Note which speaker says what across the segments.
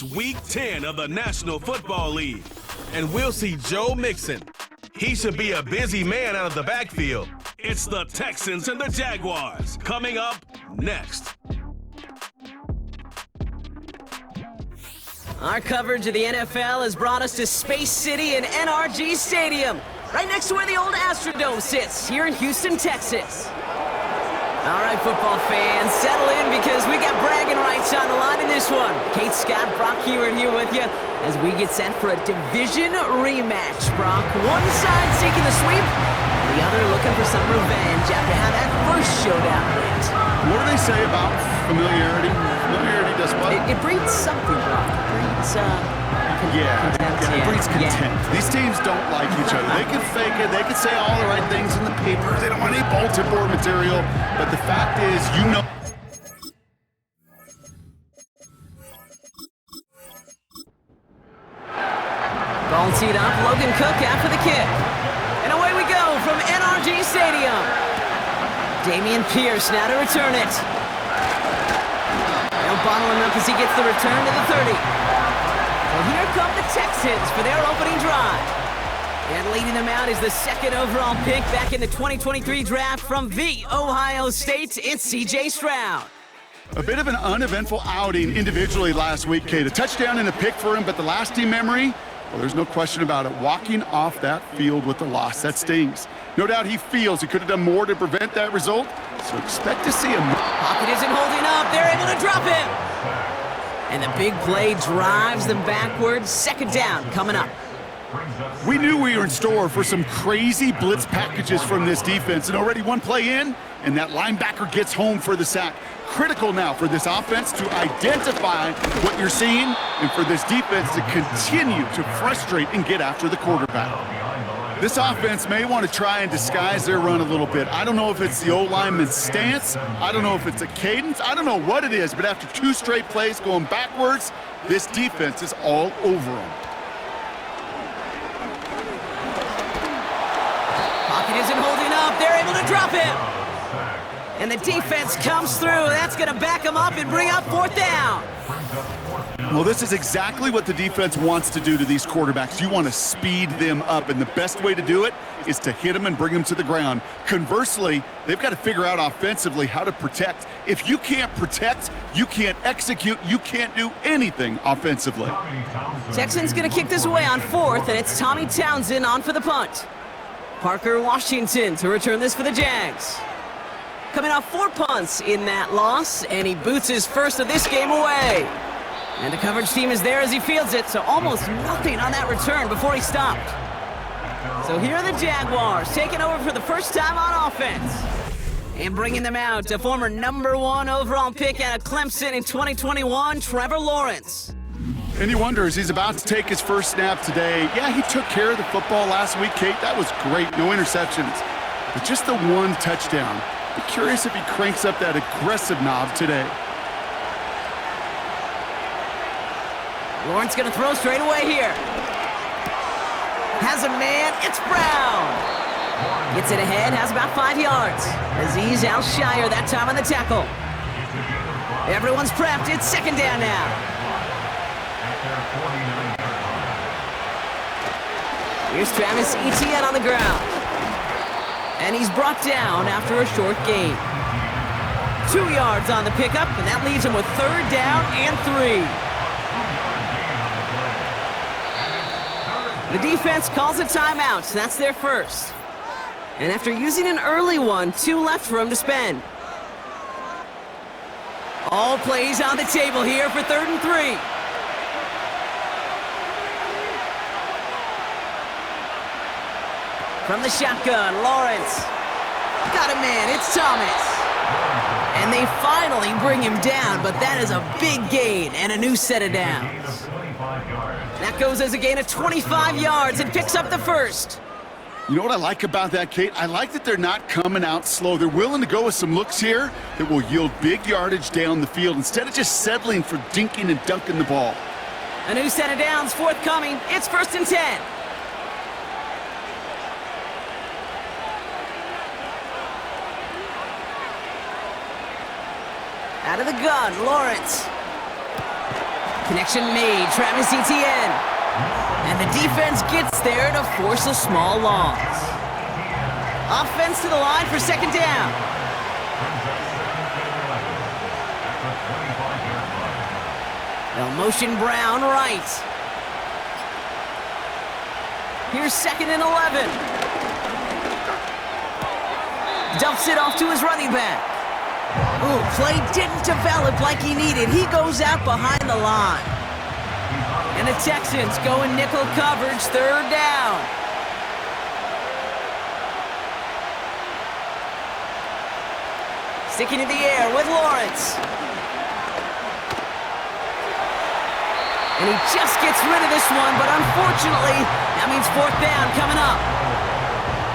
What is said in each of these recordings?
Speaker 1: It's Week 10 of the National Football League, and we'll see Joe Mixon. He should be a busy man out of the backfield. It's the Texans and the Jaguars coming up next.
Speaker 2: Our coverage of the NFL has brought us to Space City and NRG Stadium, right next to where the old Astrodome sits, here in Houston, Texas. All right, football fans, settle in because we got bragging rights on the line in this one. Kate Scott, Brock Hewitt here with you as we get set for a division rematch, Brock. One side seeking the sweep, the other looking for some revenge after how that first showdown went.
Speaker 3: What do they say about familiarity? Familiarity does what?
Speaker 2: It breeds something, Brock. It breeds, contempt.
Speaker 3: It breeds contempt. These teams don't like each other. They can fake it. They can say all the right things in the papers. They don't want any bulletin board material. But the fact is, you know.
Speaker 2: Ball teed up. Logan Cook after the kick. And away we go from NRG Stadium. Damian Pierce now to return it. They'll bottle him up as he gets the return to the 30. Well, here come the Texans for their opening drive. And leading them out is the second overall pick back in the 2023 draft from the Ohio State. It's C.J. Stroud.
Speaker 3: A bit of an uneventful outing individually last week, Kate. A touchdown and a pick for him, but the lasting memory, well, there's no question about it. Walking off that field with the loss, that stings. No doubt he feels he could have done more to prevent that result, so expect to see him.
Speaker 2: Pocket isn't holding up. They're able to drop him. And the big play drives them backwards. Second down coming up.
Speaker 3: We knew we were in store for some crazy blitz packages from this defense, and already one play in, and that linebacker gets home for the sack. Critical now for this offense to identify what you're seeing and for this defense to continue to frustrate and get after the quarterback. This offense may want to try and disguise their run a little bit. I don't know if it's the O-lineman's stance. I don't know if it's a cadence. I don't know what it is, but after two straight plays going backwards, this defense is all over them.
Speaker 2: Pocket isn't holding up. They're able to drop him. And the defense comes through. That's going to back them up and bring up fourth down.
Speaker 3: Well, this is exactly what the defense wants to do to these quarterbacks. You want to speed them up, and the best way to do it is to hit them and bring them to the ground. Conversely, they've got to figure out offensively how to protect. If you can't protect, you can't execute, you can't do anything offensively.
Speaker 2: Texans going to kick this away on fourth, and it's Tommy Townsend on for the punt. Parker Washington to return this for the Jags. Coming off 4 punts in that loss, and he boots his first of this game away. And the coverage team is there as he fields it, so almost nothing on that return before he stopped. So here are the Jaguars taking over for the first time on offense. And bringing them out, a former #1 overall pick out of Clemson in 2021, Trevor Lawrence.
Speaker 3: And you wonder, as he's about to take his first snap today, yeah, he took care of the football last week, Kate. That was great, no interceptions. But just the one touchdown. Be curious if he cranks up that aggressive knob today.
Speaker 2: Lawrence going to throw straight away here. Has a man. It's Brown. Gets it ahead. Has about 5 yards. Azeez Al-Shire that time on the tackle. Everyone's prepped. It's second down now. Here's Travis Etienne on the ground. And he's brought down after a short gain. 2 yards on the pickup, and that leaves him with third down and 3. The defense calls a timeout. That's their first. And after using an early one, 2 left for him to spend. All plays on the table here for 3rd and 3. From the shotgun, Lawrence. Got a man, it's Thomas. And they finally bring him down, but that is a big gain and a new set of downs. That goes as a gain of 25 yards and picks up the first.
Speaker 3: You know what I like about that, Kate? I like that they're not coming out slow. They're willing to go with some looks here that will yield big yardage down the field instead of just settling for dinking and dunking the ball.
Speaker 2: A new set of downs forthcoming. It's 1st and 10. Out of the gun, Lawrence. Connection made, Travis Etienne. And the defense gets there to force a small loss. Offense to the line for second down. They'll motion Brown right. Here's 2nd and 11. Dumps it off to his running back. Ooh, play didn't develop like he needed. He goes out behind the line. And the Texans go in nickel coverage, 3rd down. Sticking in the air with Lawrence. And he just gets rid of this one, but unfortunately, that means 4th down coming up.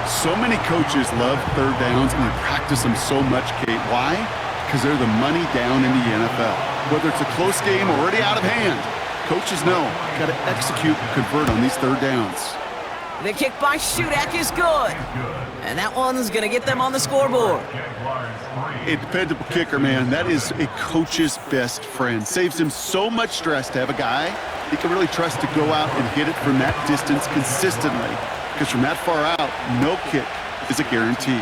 Speaker 3: So many coaches love 3rd downs and they practice them so much, Kate. Why? Because they're the money down in the NFL. Whether it's a close game or already out of hand, coaches know, got to execute and convert on these 3rd downs.
Speaker 2: The kick by Shudak is good. And that one's going to get them on the scoreboard.
Speaker 3: A dependable kicker, man. That is a coach's best friend. Saves him so much stress to have a guy he can really trust to go out and hit it from that distance consistently. Because from that far out, no kick is a guarantee.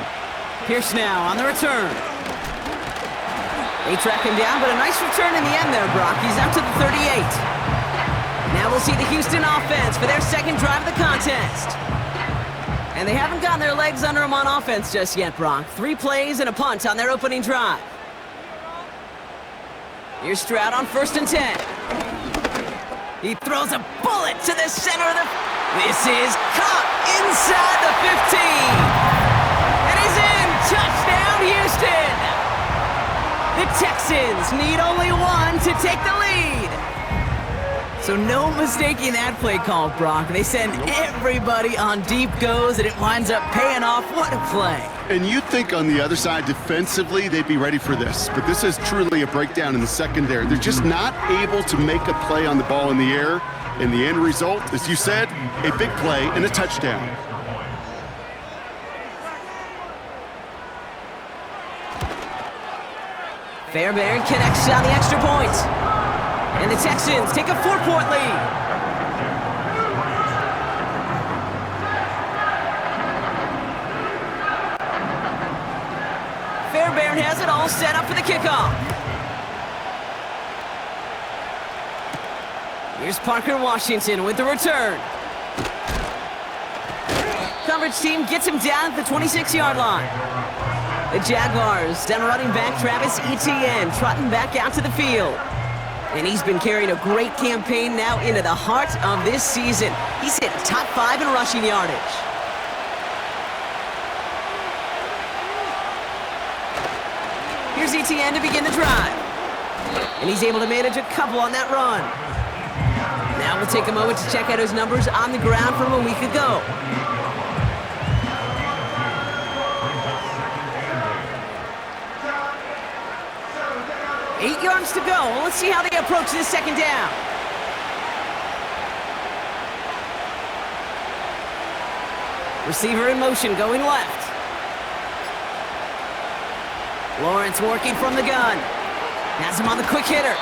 Speaker 2: Pierce now on the return. They track him down, but a nice return in the end there, Brock. He's up to the 38. Now we'll see the Houston offense for their 2nd drive of the contest. And they haven't gotten their legs under them on offense just yet, Brock. 3 plays and a punt on their opening drive. Here's Stroud on 1st and 10. He throws a bullet to the center of the... This is caught inside the 15. And he's in. Touchdown, Houston. The Texans need only one to take the lead. So no mistaking that play call, Brock. They send everybody on deep goes, and it winds up paying off. What a play.
Speaker 3: And you'd think on the other side, defensively, they'd be ready for this. But this is truly a breakdown in the secondary. They're just not able to make a play on the ball in the air. And the end result, as you said, a big play and a touchdown.
Speaker 2: Fairbairn connects on the extra point. And the Texans take a 4-point lead. Fairbairn has it all set up for the kickoff. Here's Parker Washington with the return. Coverage team gets him down at the 26-yard line. The Jaguars down running back Travis Etienne trotting back out to the field. And he's been carrying a great campaign now into the heart of this season. He's hit top 5 in rushing yardage. Here's Etienne to begin the drive. And he's able to manage a couple on that run. Now we'll take a moment to check out his numbers on the ground from a week ago. Eight yards to go. Let's see how they approach this 2nd down. Receiver in motion, going left. Lawrence working from the gun. Has him on the quick hitter.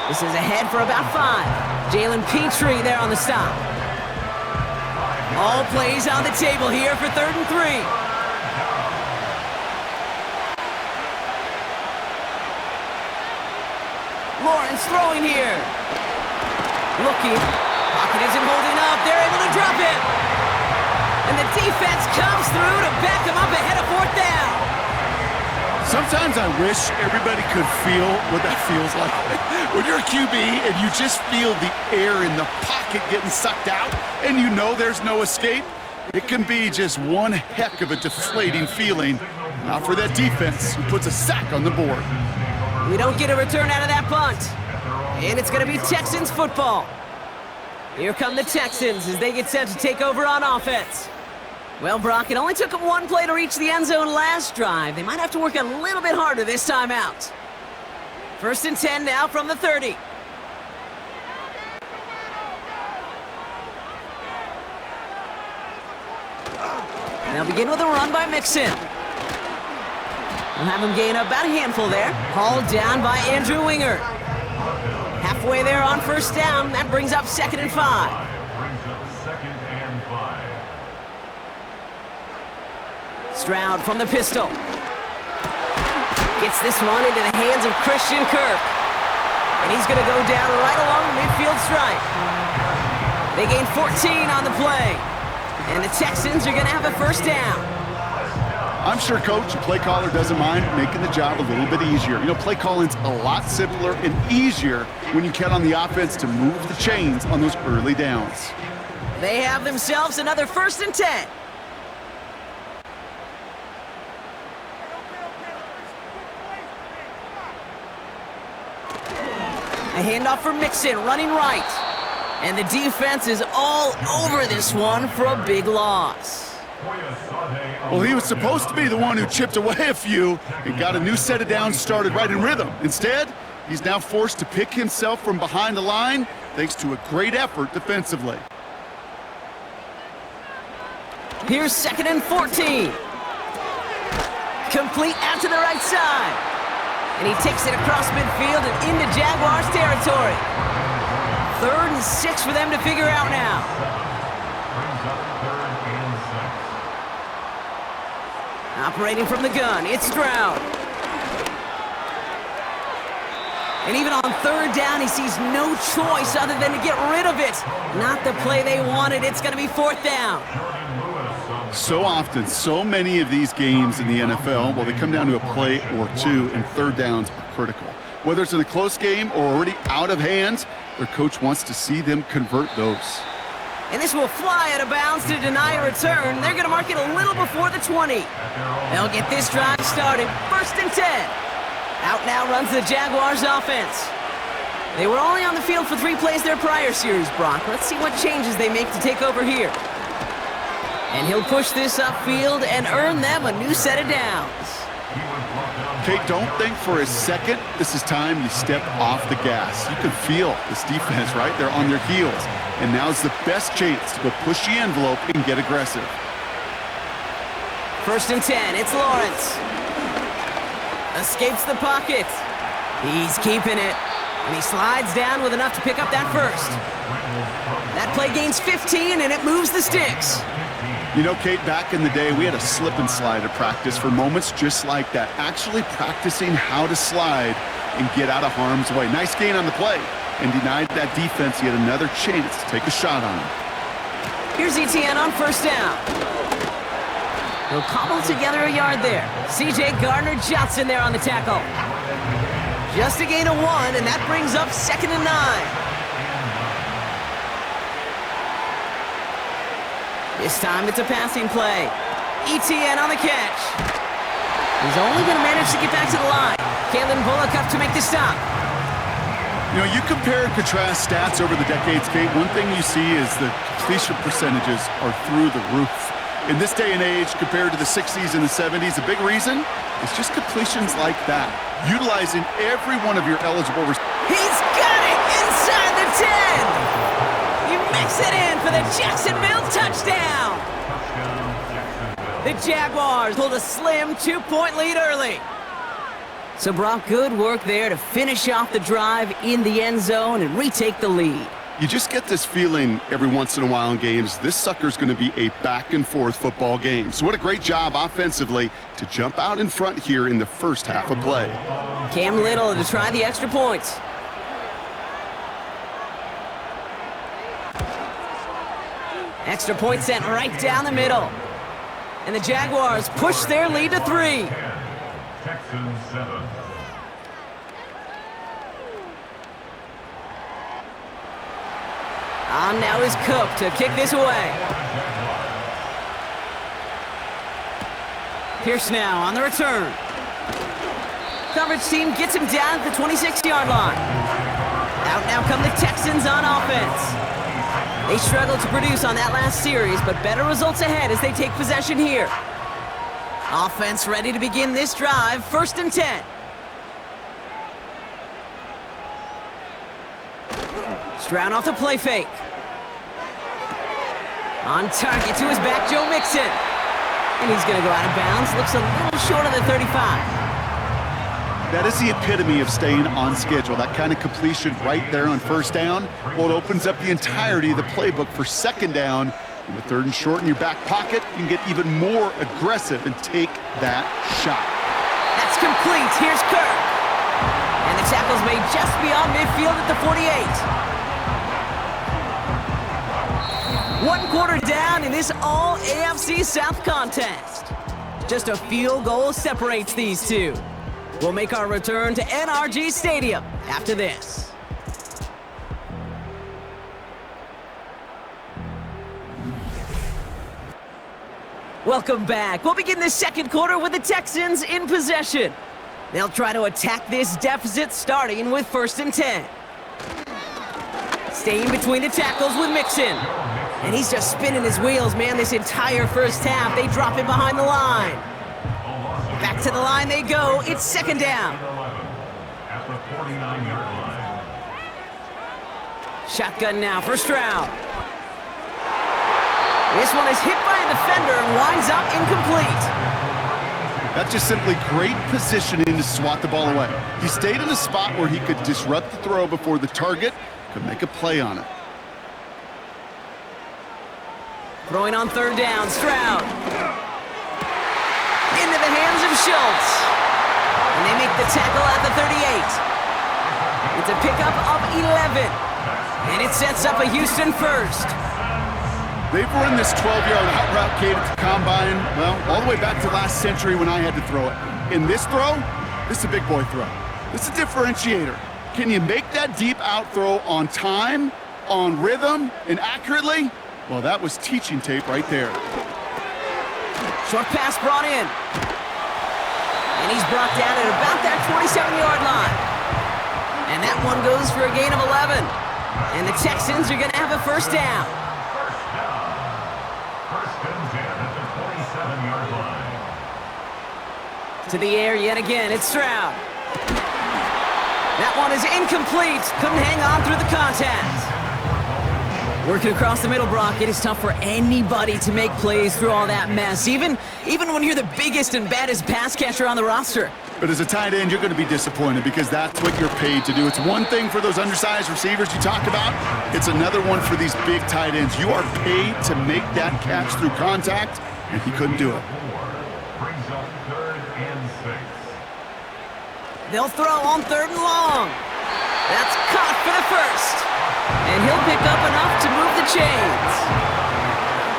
Speaker 2: This is ahead for about 5. Jalen Petrie there on the stop. All plays on the table here for 3rd and 3. Lawrence throwing here. Looking. Pocket isn't holding up. They're able to drop it. And the defense comes through to back him up ahead of 4th down.
Speaker 3: Sometimes I wish everybody could feel what that feels like. When you're a QB and you just feel the air in the pocket getting sucked out and you know there's no escape, it can be just one heck of a deflating feeling. Not for that defense who puts a sack on the board.
Speaker 2: We don't get a return out of that punt. And it's going to be Texans football. Here come the Texans as they get set to take over on offense. Well, Brock, it only took them 1 play to reach the end zone last drive. They might have to work a little bit harder this time out. 1st and 10 now from the 30. They'll begin with a run by Mixon. We'll have him gain about a handful there. Hauled down by Andrew Winger. Halfway there on first down. That brings up 2nd and 5. Stroud from the pistol. Gets this one into the hands of Christian Kirk. And he's going to go down right along the midfield stripe. They gain 14 on the play. And the Texans are going to have a first down.
Speaker 3: I'm sure coach and play caller doesn't mind making the job a little bit easier. You know, play calling's a lot simpler and easier when you count on the offense to move the chains on those early downs.
Speaker 2: They have themselves another 1st and 10. A handoff for Mixon, running right. And the defense is all over this one for a big loss.
Speaker 3: Well, he was supposed to be the one who chipped away a few and got a new set of downs started right in rhythm. Instead, he's now forced to pick himself from behind the line thanks to a great effort defensively.
Speaker 2: Here's 2nd and 14. Complete out to the right side. And he takes it across midfield and into Jaguars territory. 3rd and 6 for them to figure out now. Operating from the gun, it's Stroud. And even on 3rd down, he sees no choice other than to get rid of it. Not the play they wanted. It's going to be 4th down.
Speaker 3: So often, so many of these games in the NFL, well, they come down to a play or two, and 3rd downs are critical. Whether it's in a close game or already out of hand, their coach wants to see them convert those.
Speaker 2: And this will fly out of bounds to deny a return. They're going to mark it a little before the 20. They'll get this drive started. 1st and 10. Out now runs the Jaguars offense. They were only on the field for 3 plays their prior series, Brock. Let's see what changes they make to take over here. And he'll push this upfield and earn them a new set of downs.
Speaker 3: Kate, don't think for a second this is time you step off the gas. You can feel this defense, right? They're on their heels. And now's the best chance to go push the envelope and get aggressive.
Speaker 2: 1st and 10, it's Lawrence. Escapes the pocket. He's keeping it. And he slides down with enough to pick up that 1st. That play gains 15, and it moves the sticks.
Speaker 3: You know, Kate, back in the day, we had a slip and slide at practice for moments just like that. Actually practicing how to slide and get out of harm's way. Nice gain on the play. And denied that defense yet another chance to take a shot on him.
Speaker 2: Here's ETN on 1st down. He'll cobble together a yard there. C.J. Gardner-Johnson there on the tackle. Just a gain of 1, and that brings up 2nd and 9. This time it's a passing play. ETN on the catch. He's only going to manage to get back to the line. Kalen Bullock up to make the stop.
Speaker 3: You know, you compare and contrast stats over the decades, Kate. One thing you see is the completion percentages are through the roof. In this day and age, compared to the 60s and the 70s, a big reason is just completions like that. Utilizing every one of your eligible...
Speaker 2: He's got it inside the 10! He makes it in for the Jacksonville touchdown! The Jaguars hold a slim 2-point lead early. So Brock, good work there to finish off the drive in the end zone and retake the lead.
Speaker 3: You just get this feeling every once in a while in games, this sucker's going to be a back-and-forth football game. So what a great job offensively to jump out in front here in the first half of play.
Speaker 2: Cam Little to try the extra points. Extra point sent right down the middle. And the Jaguars push their lead to 3.
Speaker 4: Texans 7.
Speaker 2: On now is Cook to kick this away. Pierce now on the return. Coverage team gets him down at the 26-yard line. Out now come the Texans on offense. They struggled to produce on that last series, but better results ahead as they take possession here. Offense ready to begin this drive, 1st and 10. Stroud off the play fake. On target to his back, Joe Mixon. And he's going to go out of bounds. Looks a little short of the 35.
Speaker 3: That is the epitome of staying on schedule. That kind of completion right there on first down. Well, it opens up the entirety of the playbook for second down. And with third and short in your back pocket, you can get even more aggressive and take that shot.
Speaker 2: That's complete. Here's Kirk. And the tackle's made just beyond midfield at the 48. 1 quarter down in this all AFC South contest. Just a field goal separates these two. We'll make our return to NRG Stadium after this. Welcome back. We'll begin the second quarter with the Texans in possession. They'll try to attack this deficit starting with 1st and 10. Staying between the tackles with Mixon. And he's just spinning his wheels, man, this entire first half. They drop him behind the line. Back to the line they go. It's second down.
Speaker 4: At the 49-yard line.
Speaker 2: Shotgun now for Stroud. This one is hit by a defender and winds up incomplete.
Speaker 3: That's just simply great positioning to swat the ball away. He stayed in a spot where he could disrupt the throw before the target could make a play on it.
Speaker 2: Throwing on third down, Stroud. Into the hands of Schultz. And they make the tackle at the 38. It's a pickup of 11. And it sets up a Houston first.
Speaker 3: They've run this 12-yard out route gate at the combine, well, all the way back to last century when I had to throw it. In this throw, this is a big boy throw. This is a differentiator. Can you make that deep out throw on time, on rhythm, and accurately? Well, that was teaching tape right there.
Speaker 2: Short pass brought in. And he's brought down at about that 27-yard line. And that one goes for a gain of 11. And the Texans are going to have a first down. To the air yet again, it's Stroud. That one is incomplete. Couldn't hang on through the contact. Working across the middle, Brock, it is tough for anybody to make plays through all that mess, even when you're the biggest and baddest pass catcher on the roster.
Speaker 3: But as a tight end, you're going to be disappointed because that's what you're paid to do. It's one thing for those undersized receivers you talk about. It's another one for these big tight ends. You are paid to make that catch through contact, and he couldn't do it.
Speaker 4: Brings up 3rd and 6.
Speaker 2: They'll throw on 3rd and long. That's caught for the first. And he'll pick up enough to move the chains.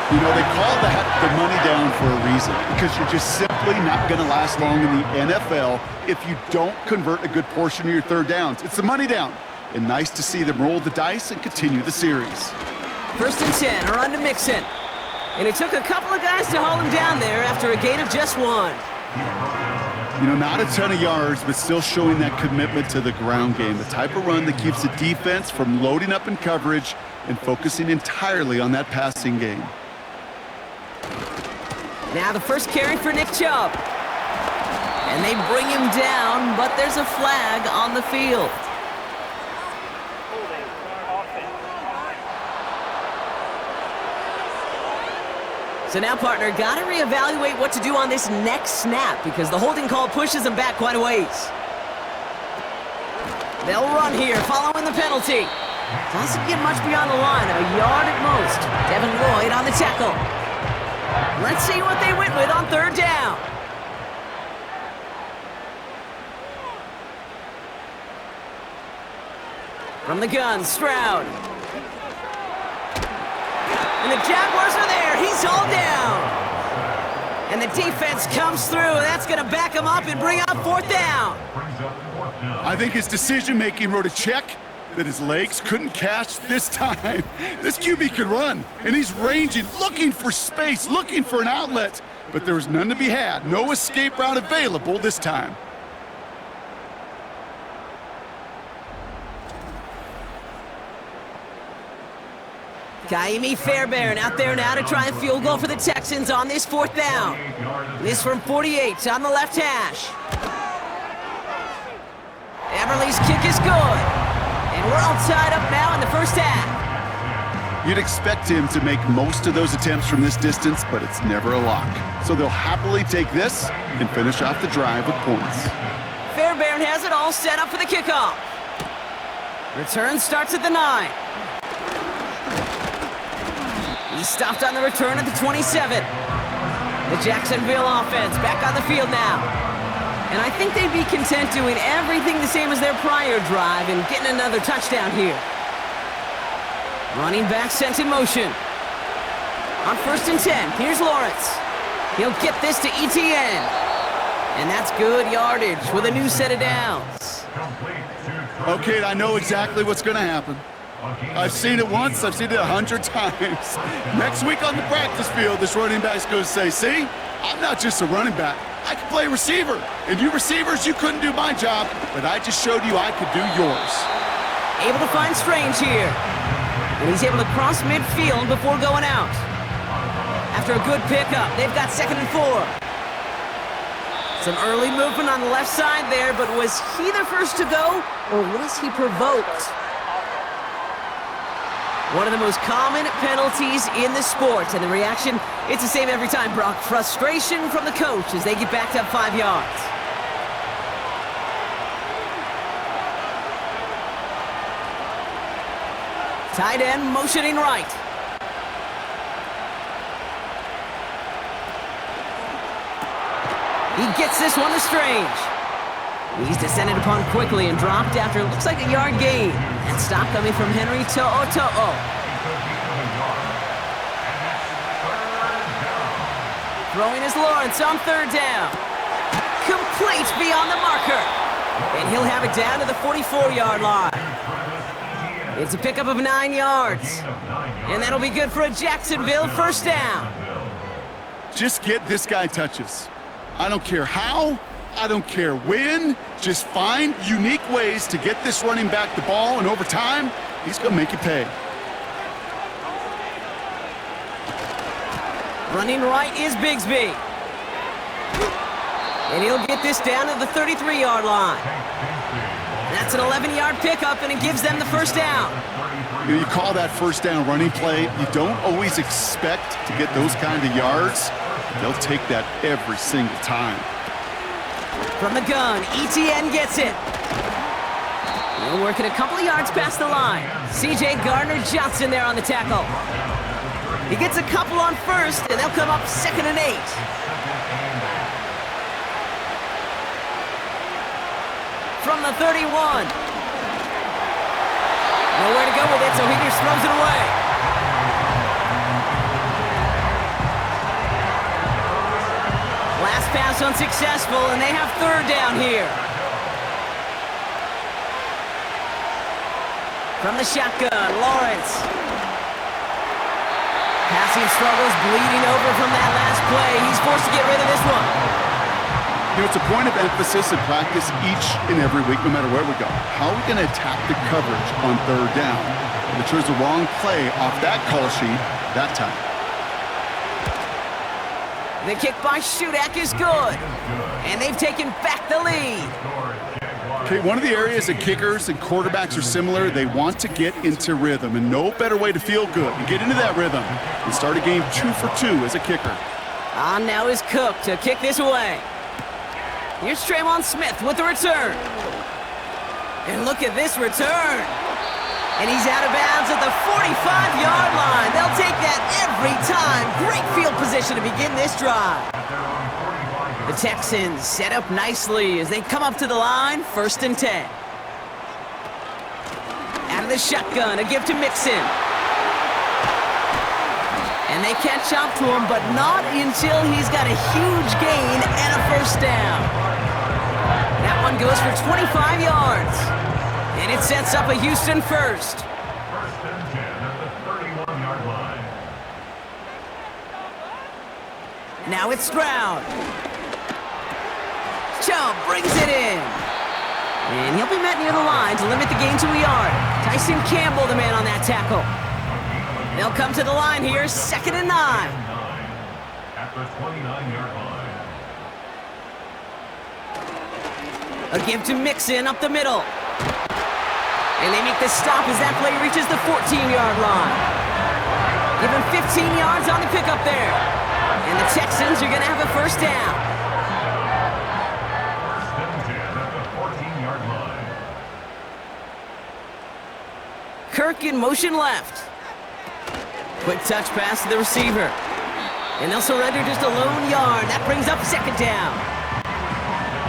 Speaker 3: You know, they call that the money down for a reason, because you're just simply not going to last long in the NFL if you don't convert a good portion of your third downs. It's the money down. And nice to see them roll the dice and continue the series.
Speaker 2: 1st and 10, a run to Mixon. And it took a couple of guys to haul him down there after a gain of just 1.
Speaker 3: You know, not a ton of yards, but still showing that commitment to the ground game. The type of run that keeps the defense from loading up in coverage and focusing entirely on that passing game.
Speaker 2: Now the first carry for Nick Chubb. And they bring him down, but there's a flag on the field. So now, partner, got to reevaluate what to do on this next snap because the holding call pushes them back quite a ways. They'll run here following the penalty. Doesn't get much beyond the line, a yard at most. Devin Lloyd on the tackle. Let's see what they went with on 3rd down. From the gun, Stroud. And the Jaguars are there. He's hauled down. And the defense comes through. That's going to back him up and bring up 4th down.
Speaker 3: I think his decision-making wrote a check that his legs couldn't catch this time. This QB can run, and he's ranging, looking for space, looking for an outlet. But there was none to be had. No escape route available this time.
Speaker 2: Kaimi Fairbairn out there now to try a field goal for the Texans on this 4th down. This from 48 on the left hash. Everly's kick is good. And we're all tied up now in the first half.
Speaker 3: You'd expect him to make most of those attempts from this distance, but it's never a lock. So they'll happily take this and finish off the drive with points.
Speaker 2: Fairbairn has it all set up for the kickoff. Return starts at the 9. He's stopped on the return at the 27. The Jacksonville offense back on the field now. And I think they'd be content doing everything the same as their prior drive and getting another touchdown here. Running back sent in motion. On 1st and 10, here's Lawrence. He'll get this to ETN. And that's good yardage with a new set of downs.
Speaker 3: Okay, I know exactly what's going to happen. I've seen it once, I've seen it 100 times. Next week on the practice field, this running back's going to say, see, I'm not just a running back. I can play receiver. And you receivers, you couldn't do my job, but I just showed you I could do yours.
Speaker 2: Able to find Strange here. And he's able to cross midfield before going out. After a good pickup, they've got 2nd and 4. Some early movement on the left side there, but was he the first to go, or was he provoked? One of the most common penalties in the sport, and the reaction, it's the same every time, Brock. Frustration from the coach as they get backed up 5 yards. Tight end motioning right. He gets this one to Strange. He's descended upon quickly and dropped after it looks like a yard gain. And stop coming from Henry To'o. Throwing is Lawrence on 3rd down. Complete beyond the marker. And he'll have it down to the 44-yard line. It's a pickup of 9 yards. And that'll be good for a Jacksonville 1st down.
Speaker 3: Just get this guy touches. I don't care how, I don't care when. Just find unique ways to get this running back the ball, and over time, he's going to make you pay.
Speaker 2: Running right is Bigsby. And he'll get this down to the 33-yard line. That's an 11-yard pickup, and it gives them the 1st down.
Speaker 3: You call that 1st down running play. You don't always expect to get those kind of yards. They'll take that every single time.
Speaker 2: From the gun, ETN gets it. He'll work it a couple of yards past the line. C.J. Gardner-Johnson there on the tackle. He gets a couple on 1st, and they'll come up 2nd and 8. From the 31. Nowhere to go with it, so he just throws it away. Last pass unsuccessful, and they have 3rd down here. From the shotgun, Lawrence. Passing struggles, bleeding over from that last play. He's forced to get rid of this one.
Speaker 3: You know, it's a point of emphasis in practice each and every week, no matter where we go. How are we going to attack the coverage on 3rd down? And they chose the wrong play off that call sheet that time.
Speaker 2: The kick by Shudak is good. And they've taken back the lead.
Speaker 3: Okay, one of the areas that kickers and quarterbacks are similar, they want to get into rhythm, and no better way to feel good and get into that rhythm and start a game 2 for 2 as a kicker.
Speaker 2: On now is Cook to kick this away. Here's Traymon Smith with the return. And look at this return. And he's out of bounds at the 45-yard line. They'll take that every time. Great field position to begin this drive. The Texans set up nicely as they come up to the line, 1st and 10. Out of the shotgun, a give to Mixon. And they catch up to him, but not until he's got a huge gain and a 1st down. That one goes for 25 yards. And it sets up a Houston 1st.
Speaker 4: 1st and 10 at the 31-yard line.
Speaker 2: Now it's Stroud. Chubb brings it in. And he'll be met near the line to limit the gain to a yard. Tyson Campbell, the man on that tackle. They'll come to the line here, 2nd and 9.
Speaker 4: At the 29-yard line.
Speaker 2: A give to Mixon up the middle. And they make the stop as that play reaches the 14-yard line. Give him 15 yards on the pickup there. And the Texans are going to have a 1st down.
Speaker 4: 1st and 10 at the
Speaker 2: Kirk in motion left. Quick touch pass to the receiver. And they'll surrender just a lone yard. That brings up second down.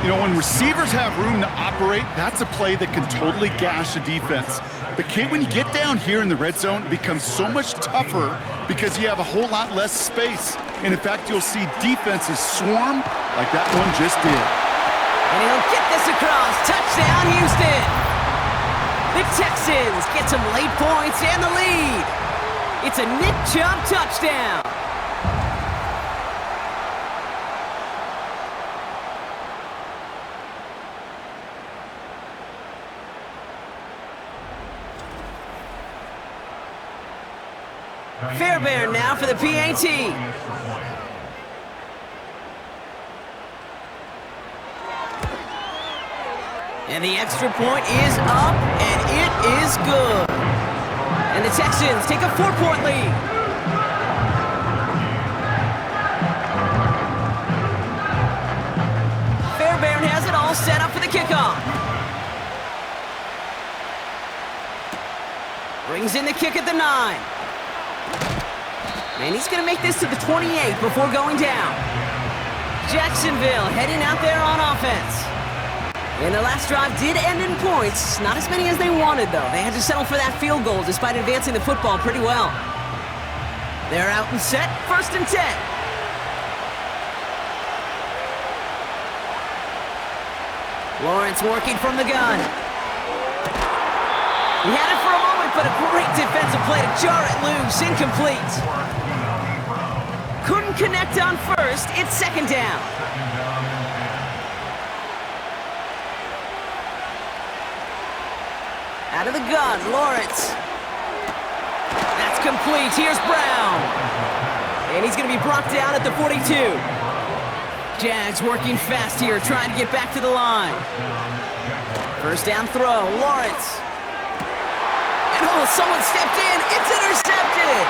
Speaker 3: You know, when receivers have room to operate, that's a play that can totally gash a defense. But Kate, when you get down here in the red zone, it becomes so much tougher because you have a whole lot less space. And in fact, you'll see defenses swarm like that one just did.
Speaker 2: And he'll get this across. Touchdown, Houston. The Texans get some late points and the lead. It's a Nick Chubb touchdown. Fairbairn now for the PAT. And the extra point is up, and it is good. And the Texans take a 4-point lead. Fairbairn has it all set up for the kickoff. Brings in the kick at the 9. And he's going to make this to the 28 before going down. Jacksonville heading out there on offense. And the last drive did end in points. Not as many as they wanted, though. They had to settle for that field goal despite advancing the football pretty well. They're out and set. 1st and 10. Lawrence working from the gun. He had it for a moment, but a great defensive play to jar it loose. Incomplete. Couldn't connect on 1st. It's 2nd down. Out of the gun, Lawrence. That's complete. Here's Brown. And he's going to be brought down at the 42. Jags working fast here, trying to get back to the line. 1st down throw, Lawrence. And someone stepped in. It's intercepted.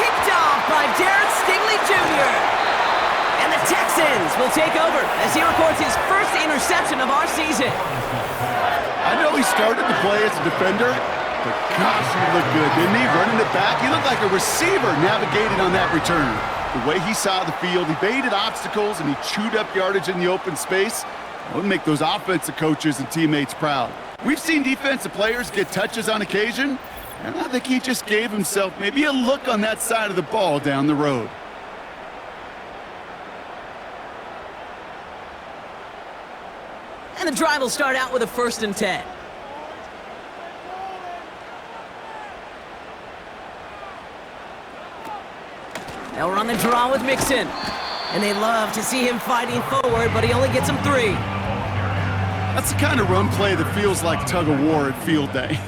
Speaker 2: Picked off by Derek Stingley Jr. And the Texans will take over as he records his 1st interception of our season.
Speaker 3: I know he started the play as a defender, but gosh, he looked good, didn't he? Running it back, he looked like a receiver navigating on that return. The way he saw the field, he baited obstacles and he chewed up yardage in the open space. It would make those offensive coaches and teammates proud. We've seen defensive players get touches on occasion, and I think he just gave himself maybe a look on that side of the ball down the road.
Speaker 2: And the drive will start out with a 1st and 10. They'll run the draw with Mixon. And they love to see him fighting forward, but he only gets them 3.
Speaker 3: That's the kind of run play that feels like tug of war at field day.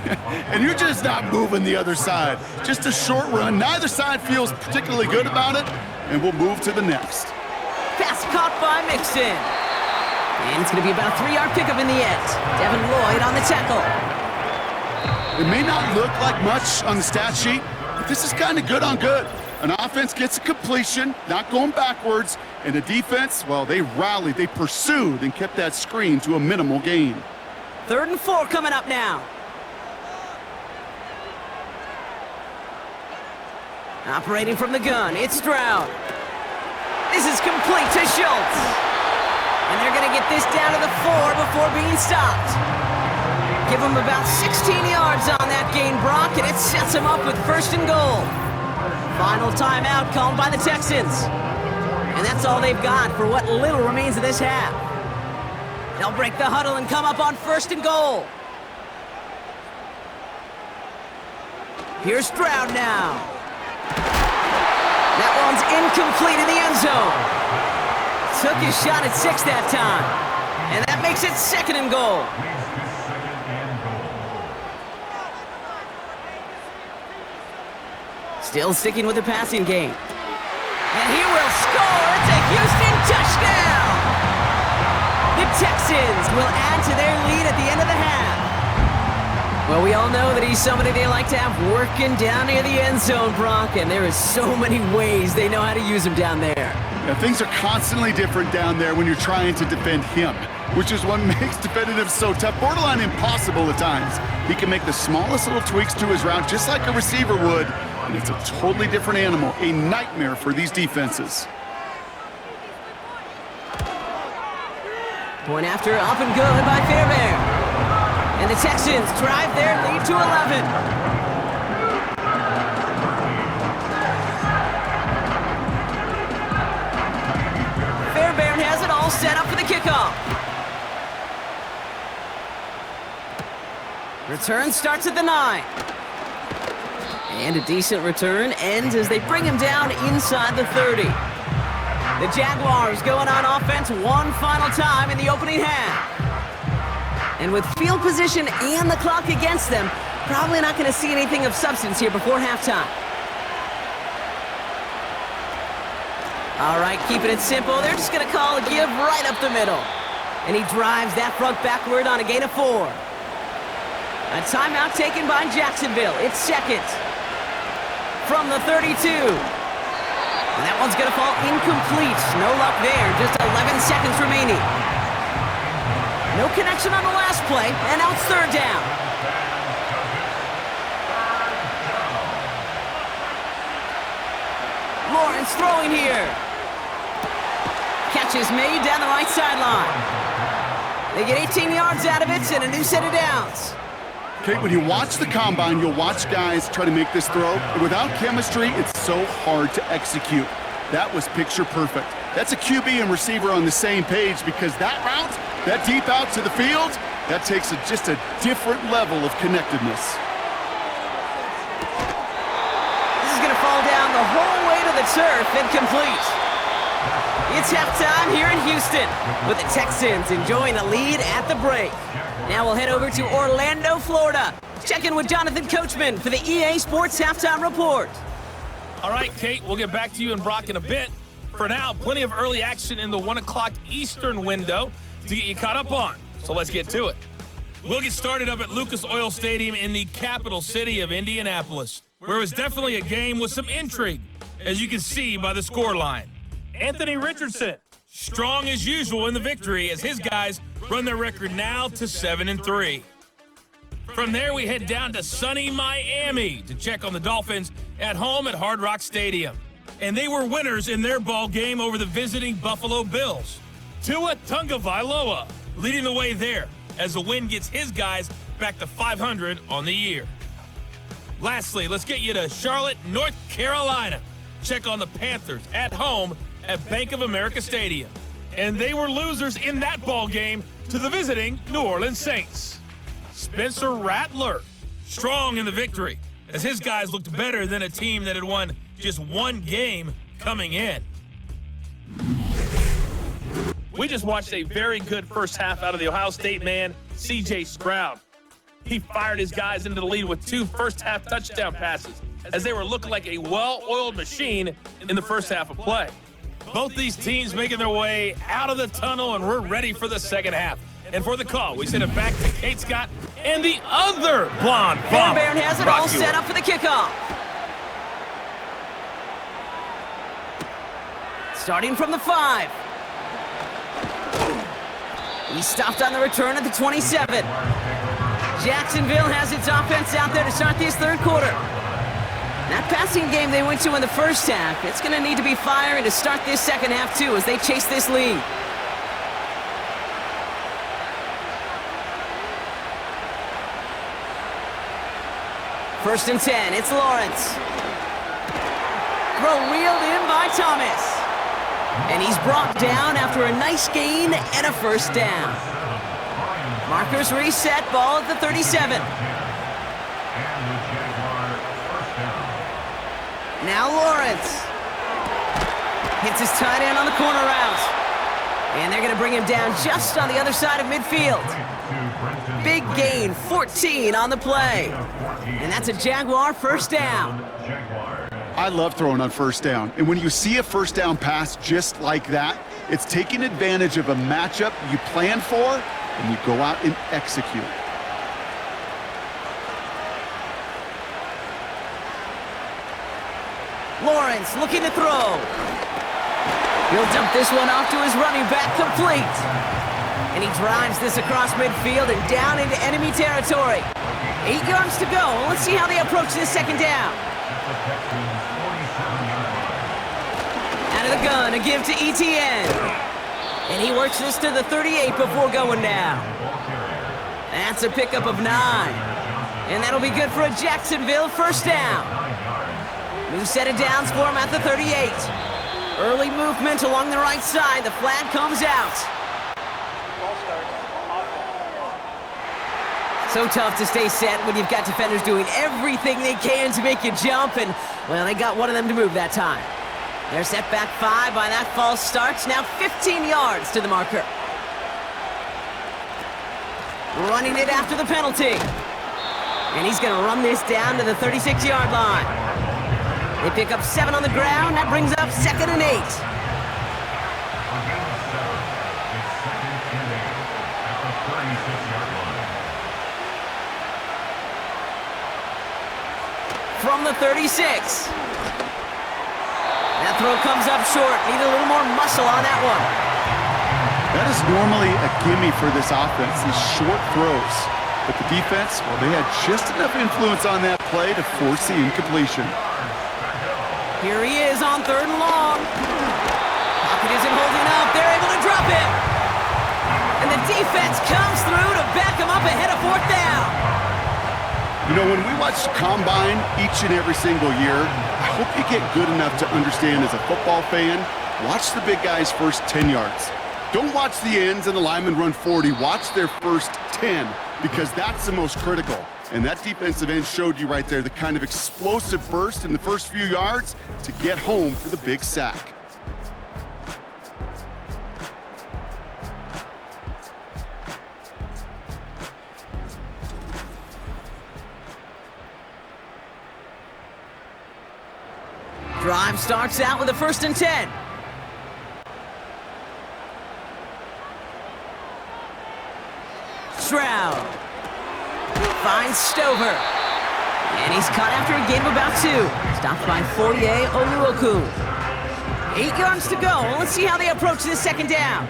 Speaker 3: And you're just not moving the other side. Just a short run. Neither side feels particularly good about it, and we'll move to the next.
Speaker 2: Pass caught by Mixon. And it's going to be about a 3-yard pickup in the end. Devin Lloyd on the tackle.
Speaker 3: It may not look like much on the stat sheet, but this is kind of good on good. An offense gets a completion, not going backwards, and the defense, well, they rallied, they pursued, and kept that screen to a minimal gain.
Speaker 2: 3rd and 4 coming up now. Operating from the gun, it's Stroud. This is complete to Schultz. And they're going to get this down to the 4 before being stopped. Give them about 16 yards on that gain, Brock, and it sets them up with 1st and goal. Final timeout called by the Texans. And that's all they've got for what little remains of this half. They'll break the huddle and come up on 1st and goal. Here's Stroud now. That one's incomplete in the end zone. Took his shot at 6 that time. And that makes it 2nd and goal. Still sticking with the passing game. And he will score. It's a Houston touchdown. The Texans will add to their lead at the end of the half. Well, we all know that he's somebody they like to have working down near the end zone, Brock, and there is so many ways they know how to use him down there.
Speaker 3: Now, things are constantly different down there when you're trying to defend him, which is what makes defending him so tough, borderline impossible at times. He can make the smallest little tweaks to his route just like a receiver would, and it's a totally different animal, a nightmare for these defenses.
Speaker 2: Point after, up and good by Fairbairn. And the Texans drive their lead to 11. Fairbairn has it all set up for the kickoff. Return starts at the 9. And a decent return ends as they bring him down inside the 30. The Jaguars going on offense one final time in the opening half. And with field position and the clock against them, probably not going to see anything of substance here before halftime. All right, keeping it simple. They're just going to call a give right up the middle. And he drives that front backward on a gain of 4. A timeout taken by Jacksonville. It's second from the 32. And that one's going to fall incomplete. No luck there. Just 11 seconds remaining. No connection on the last play, and now it's third down. Lawrence throwing here. Catch is made down the right sideline. They get 18 yards out of it and a new set of downs.
Speaker 3: Okay, when you watch the combine, you'll watch guys try to make this throw. Without chemistry, it's so hard to execute. That was picture perfect. That's a QB and receiver on the same page because that route, that deep out to the field, that takes just a different level of connectedness.
Speaker 2: This is going to fall down the whole way to the turf and complete. It's halftime here in Houston with the Texans enjoying a lead at the break. Now we'll head over to Orlando, Florida. Check in with Jonathan Coachman for the EA Sports Halftime Report.
Speaker 5: All right, Kate, we'll get back to you and Brock in a bit. For now, plenty of early action in the 1 o'clock Eastern window to get you caught up on. So let's get to it. We'll get started up at Lucas Oil Stadium in the capital city of Indianapolis, where it was definitely a game with some intrigue, as you can see by the scoreline. Anthony Richardson, strong as usual in the victory as his guys run their record now to 7-3. From there, we head down to sunny Miami to check on the Dolphins at home at Hard Rock Stadium. And they were winners in their ball game over the visiting Buffalo Bills. Tua Tagovailoa leading the way there as the win gets his guys back to 500 on the year. Lastly, let's get you to Charlotte, North Carolina. Check on the Panthers at home at Bank of America Stadium. And they were losers in that ball game to the visiting New Orleans Saints. Spencer Rattler, strong in the victory, as his guys looked better than a team that had won just one game coming in. We just watched a very good first half out of the Ohio State man, C.J. Stroud. He fired his guys into the lead with 2 first-half touchdown passes, as they were looking like a well-oiled machine in the first half of play. Both these teams making their way out of the tunnel, and we're ready for the second half. And for the call, we send it back to Kate Scott and the other blonde bomber.
Speaker 2: Fairbairn has it all set up for the kickoff. Starting from the 5. He stopped on the return at the 27. Jacksonville has its offense out there to start this third quarter. That passing game they went to in the first half, it's going to need to be firing to start this second half too as they chase this lead. First and 10, it's Lawrence. Throw reeled in by Thomas. And he's brought down after a nice gain and a first down. Markers reset, ball at the 37. Now Lawrence hits his tight end on the corner route. And they're going to bring him down just on the other side of midfield. Big gain, 14 on the play. And that's a Jaguar first down.
Speaker 3: I love throwing on first down. And when you see a first down pass just like that, it's taking advantage of a matchup you plan for, and you go out and execute.
Speaker 2: Lawrence looking to throw. He'll dump this one off to his running back, complete. And he drives this across midfield and down into enemy territory. 8 yards to go. Let's see how they approach this second down. Out of the gun, a give to ETN. And he works this to the 38 before going down. That's a pickup of 9. And that'll be good for a Jacksonville first down. New set of downs for him at the 38. Early movement along the right side. The flag comes out. So tough to stay set when you've got defenders doing everything they can to make you jump, and, well, they got one of them to move that time. They're set back 5 by that false start. Now 15 yards to the marker. Running it after the penalty. And he's going to run this down to the 36-yard line. They pick up 7 on the ground. That brings up 2nd and 8. From the 36. That throw comes up short. Need a little more muscle on that one.
Speaker 3: That is normally a gimme for this offense, these short throws. But the defense, well, they had just enough influence on that play to force the incompletion.
Speaker 2: Here he is on 3rd and long. Pocket isn't holding up. They're able to drop it. And the defense comes through to back him up ahead of 4th down.
Speaker 3: You know, when we watch Combine each and every single year, I hope you get good enough to understand as a football fan, watch the big guys' first 10 yards. Don't watch the ends and the linemen run 40. Watch their first 10, because that's the most critical. And that defensive end showed you right there the kind of explosive burst in the first few yards to get home for the big sack.
Speaker 2: Drive starts out with a 1st and 10. Stroud finds Stover. And he's caught after a gain of about 2. Stopped by Foye Oluokun. 8 yards to go. Let's see how they approach this second down.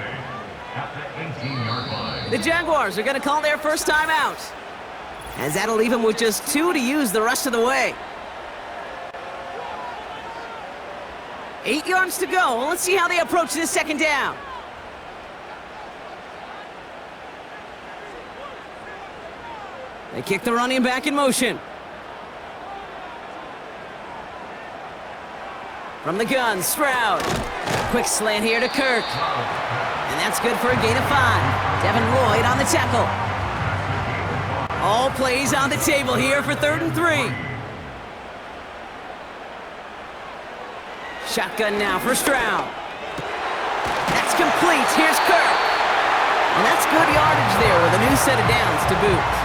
Speaker 2: The Jaguars are going to call their first timeout, as that'll leave them with just 2 to use the rest of the way. 8 yards to go. Let's see how they approach this second down. They kick the running back in motion. From the gun, Stroud. Quick slant here to Kirk. And that's good for a gain of 5. Devin Lloyd on the tackle. All plays on the table here for 3rd and 3. Shotgun now for Stroud. That's complete. Here's Kirk. And that's good yardage there with a new set of downs to boot.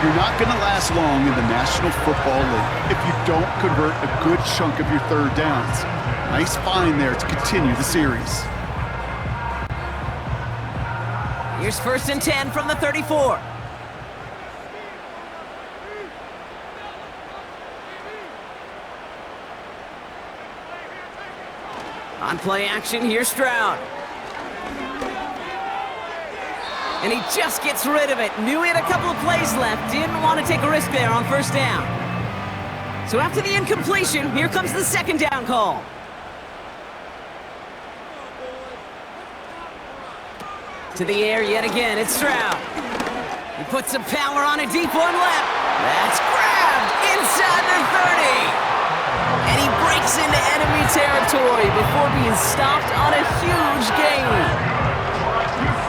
Speaker 3: You're not going to last long in the National Football League if you don't convert a good chunk of your 3rd downs. Nice find there to continue the series.
Speaker 2: Here's 1st and 10 from the 34. On play action, here's Stroud. And he just gets rid of it. Knew he had a couple of plays left. Didn't want to take a risk there on 1st down. So after the incompletion, here comes the 2nd down call. To the air yet again, it's Stroud. He puts some power on a deep one left. That's grabbed inside the 30. And he breaks into enemy territory before being stopped on a huge gain.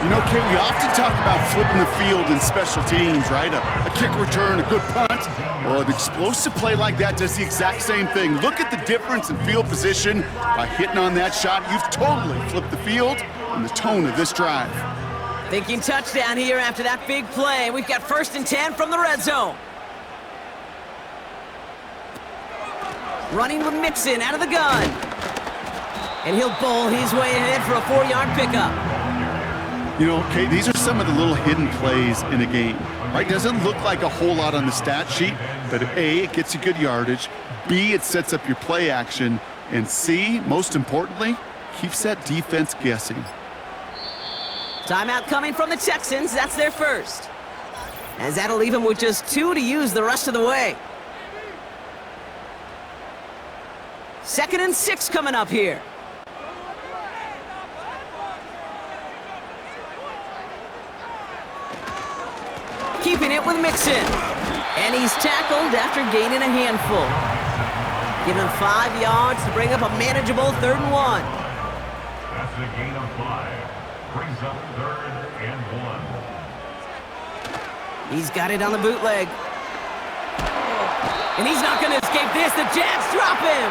Speaker 3: You know, Kate, we often talk about flipping the field in special teams, right? A kick return, a good punt. Well, an explosive play like that does the exact same thing. Look at the difference in field position by hitting on that shot. You've totally flipped the field and the tone of this drive.
Speaker 2: Thinking touchdown here after that big play. We've got 1st and 10 from the red zone. Running with Mixon out of the gun. And he'll bowl his way ahead for a 4-yard pickup.
Speaker 3: You know, Kate, these are some of the little hidden plays in a game, right? Doesn't look like a whole lot on the stat sheet, but A, it gets you good yardage, B, it sets up your play action, and C, most importantly, keeps that defense guessing.
Speaker 2: Timeout coming from the Texans. That's their first. As that'll leave them with just 2 to use the rest of the way. 2nd and 6 coming up here. Keeping it with Mixon. And he's tackled after gaining a handful. Give him 5 yards to bring up a manageable 3rd and 1.
Speaker 4: That's a gain of 5. Brings up 3rd and 1.
Speaker 2: He's got it on the bootleg. And he's not going to escape this. The Jags drop him.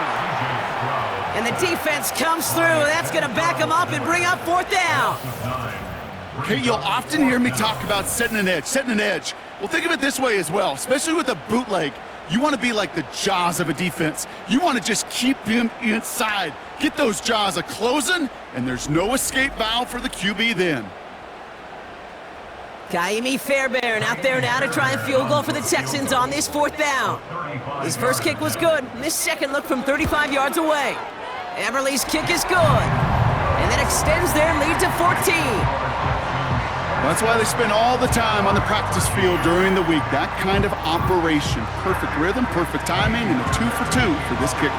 Speaker 2: And the defense comes through. That's going to back him up and bring up 4th down.
Speaker 3: Okay, you'll often hear me talk about setting an edge. Well, think of it this way as well, especially with a bootleg. You want to be like the jaws of a defense. You want to just keep him inside. Get those jaws a-closing, and there's no escape valve for the QB then.
Speaker 2: Kaimi Fairbairn out there now to try and field goal for the Texans on this 4th down. His first kick was good. This second look from 35 yards away. Everly's kick is good. And that extends their lead to 14.
Speaker 3: That's why they spend all the time on the practice field during the week. That kind of operation. Perfect rhythm, perfect timing, and a 2 for 2 for this kicker.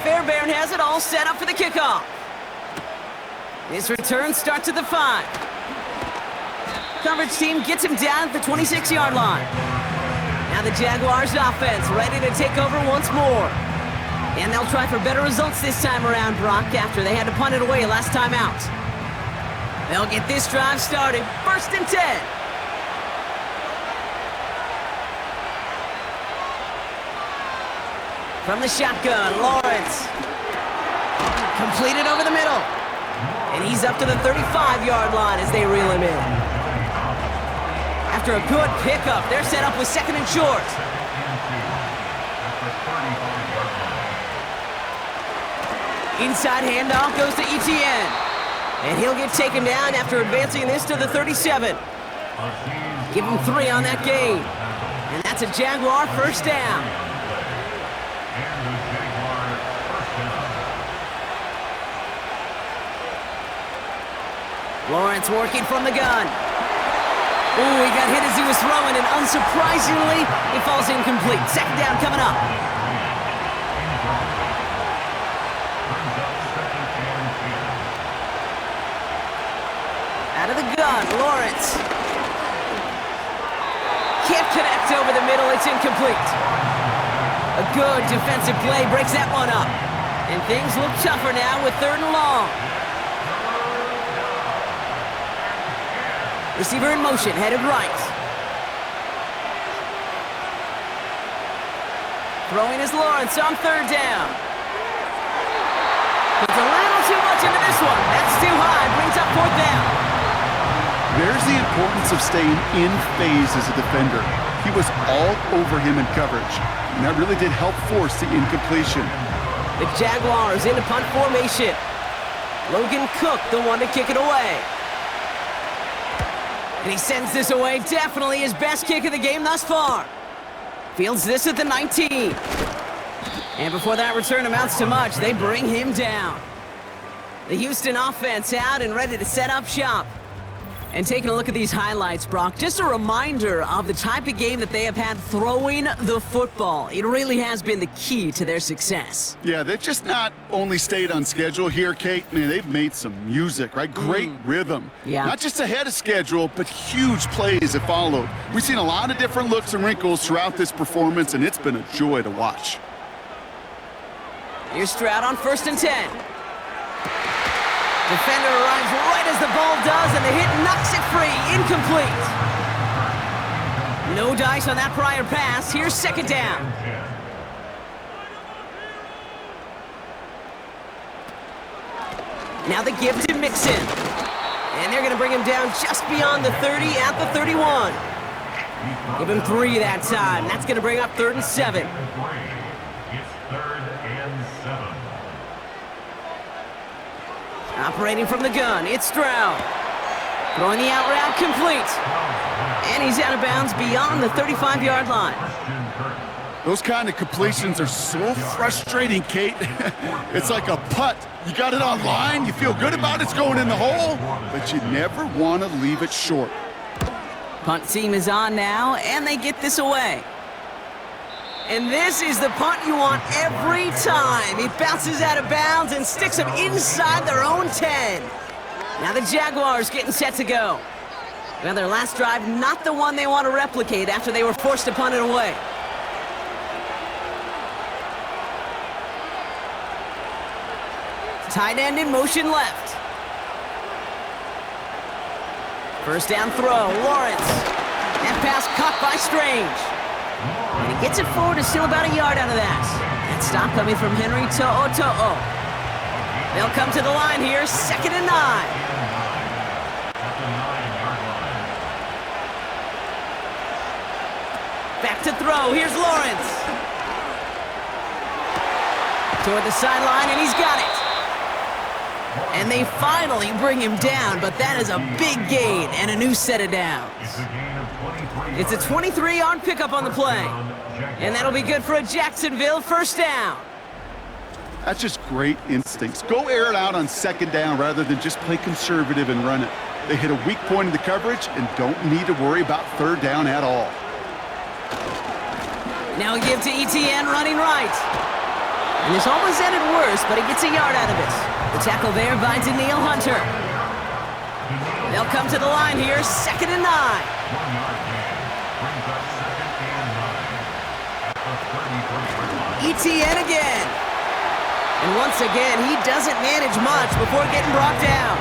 Speaker 2: Fairbairn has it all set up for the kickoff. His return starts at the 5. Coverage team gets him down at the 26-yard line. Now the Jaguars offense ready to take over once more. And they'll try for better results this time around, Brock, after they had to punt it away last time out. They'll get this drive started. 1st and 10. From the shotgun, Lawrence. Completed over the middle. And he's up to the 35-yard line as they reel him in. After a good pickup, they're set up with 2nd and short. Inside handoff goes to Etienne. And he'll get taken down after advancing this to the 37. Give him 3 on that gain. And that's a Jaguar 1st down. Lawrence working from the gun. Ooh, he got hit as he was throwing, and unsurprisingly, he falls incomplete. 2nd down coming up. Out of the gun, Lawrence. Can't connect over the middle, it's incomplete. A good defensive play breaks that one up. And things look tougher now with 3rd and long. Receiver in motion, headed right. Throwing is Lawrence on 3rd down. Puts a little too much into this one. That's too high, brings up 4th down.
Speaker 3: There's the importance of staying in phase as a defender. He was all over him in coverage, and that really did help force the incompletion.
Speaker 2: The Jaguars into punt formation. Logan Cook, the one to kick it away. And he sends this away, definitely his best kick of the game thus far. Fields this at the 19. And before that return amounts to much, they bring him down. The Houston offense out and ready to set up shop. And taking a look at these highlights, Brock, just a reminder of the type of game that they have had throwing the football. It really has been the key to their success.
Speaker 3: Yeah, they've just not only stayed on schedule here, Kate. Man, they've made some music, right? Great rhythm.
Speaker 2: Yeah.
Speaker 3: Not just ahead of schedule, but huge plays have followed. We've seen a lot of different looks and wrinkles throughout this performance, and it's been a joy to watch.
Speaker 2: Here's Stroud on 1st and 10. Defender arrives right as the ball does, and the hit knocks it free. Incomplete. No dice on that prior pass. Here's 2nd down. Now the give to Mixon. And they're going to bring him down just beyond the 30 at the 31. Give him 3 that time. That's going to bring up 3rd and 7.
Speaker 4: It's 3rd and 7.
Speaker 2: Operating from the gun, it's Stroud. Throwing the out route complete. And he's out of bounds beyond the 35-yard line.
Speaker 3: Those kind of completions are so frustrating, Kate. It's like a putt. You got it on line, you feel good about it's going in the hole, but you never want to leave it short.
Speaker 2: Punt team is on now, and they get this away. And this is the punt you want every time. It bounces out of bounds and sticks them inside their own 10. Now the Jaguars getting set to go. Well, their last drive, not the one they want to replicate after they were forced to punt it away. Tight end in motion left. First down throw, Lawrence. That pass caught by Strange. And he gets it forward to still about a yard out of that. That stop coming from Henry To'o. They'll come to the line here, 2nd and 9. Back to throw, here's Lawrence. Toward the sideline, and he's got it. And they finally bring him down, but that is a big gain and a new set of downs. It's a 23-yard pickup on the play. And that'll be good for a Jacksonville first down.
Speaker 3: That's just great instincts. Go air it out on 2nd down rather than just play conservative and run it. They hit a weak point in the coverage and don't need to worry about 3rd down at all.
Speaker 2: Now we give to ETN running right. And this almost ended worse, but he gets a yard out of it. The tackle there by Daniil Hunter. They'll come to the line here, 2nd and 9. ETN again. And once again, he doesn't manage much before getting brought down.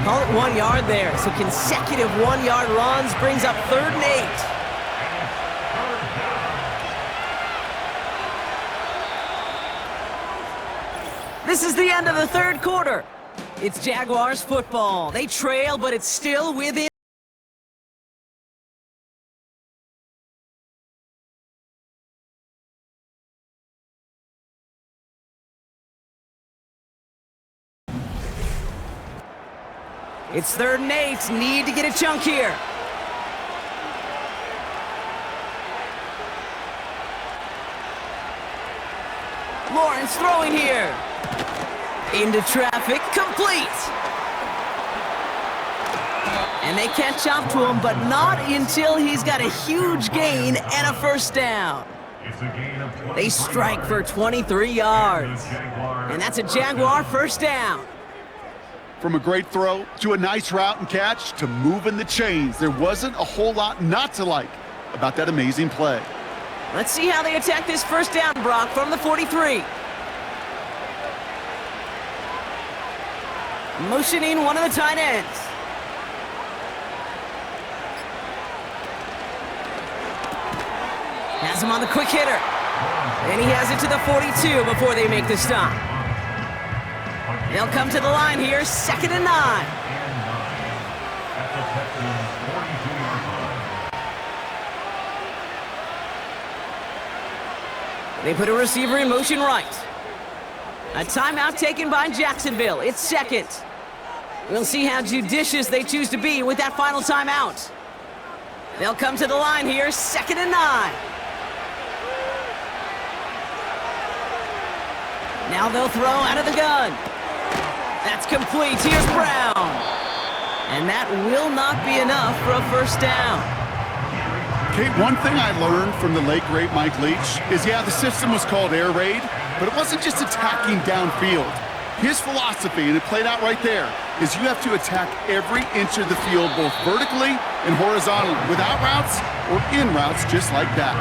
Speaker 2: Call it 1 yard there. So consecutive 1-yard runs brings up 3rd and 8. This is the end of the 3rd quarter. It's Jaguars football. They trail, but it's still within. It's 3rd and 8. Need to get a chunk here. Lawrence throwing here. Into traffic, complete. And they catch up to him, but not until he's got a huge gain and a first down. They strike for 23 yards. And that's a Jaguar first down.
Speaker 3: From a great throw to a nice route and catch to moving the chains, there wasn't a whole lot not to like about that amazing play.
Speaker 2: Let's see how they attack this first down, Brock, from the 43. Motioning one of the tight ends. Has him on the quick hitter. And he has it to the 42 before they make the stop. They'll come to the line here, 2nd and 9. They put a receiver in motion right. A timeout taken by Jacksonville. It's 2nd. We'll see how judicious they choose to be with that final timeout. They'll come to the line here, 2nd and 9. Now they'll throw out of the gun. That's complete. Here's Brown. And that will not be enough for a first down.
Speaker 3: Kate, one thing I learned from the late great Mike Leach is, yeah, the system was called air raid, but it wasn't just attacking downfield. His philosophy, and it played out right there, is you have to attack every inch of the field, both vertically and horizontally, without routes or in routes, just like that.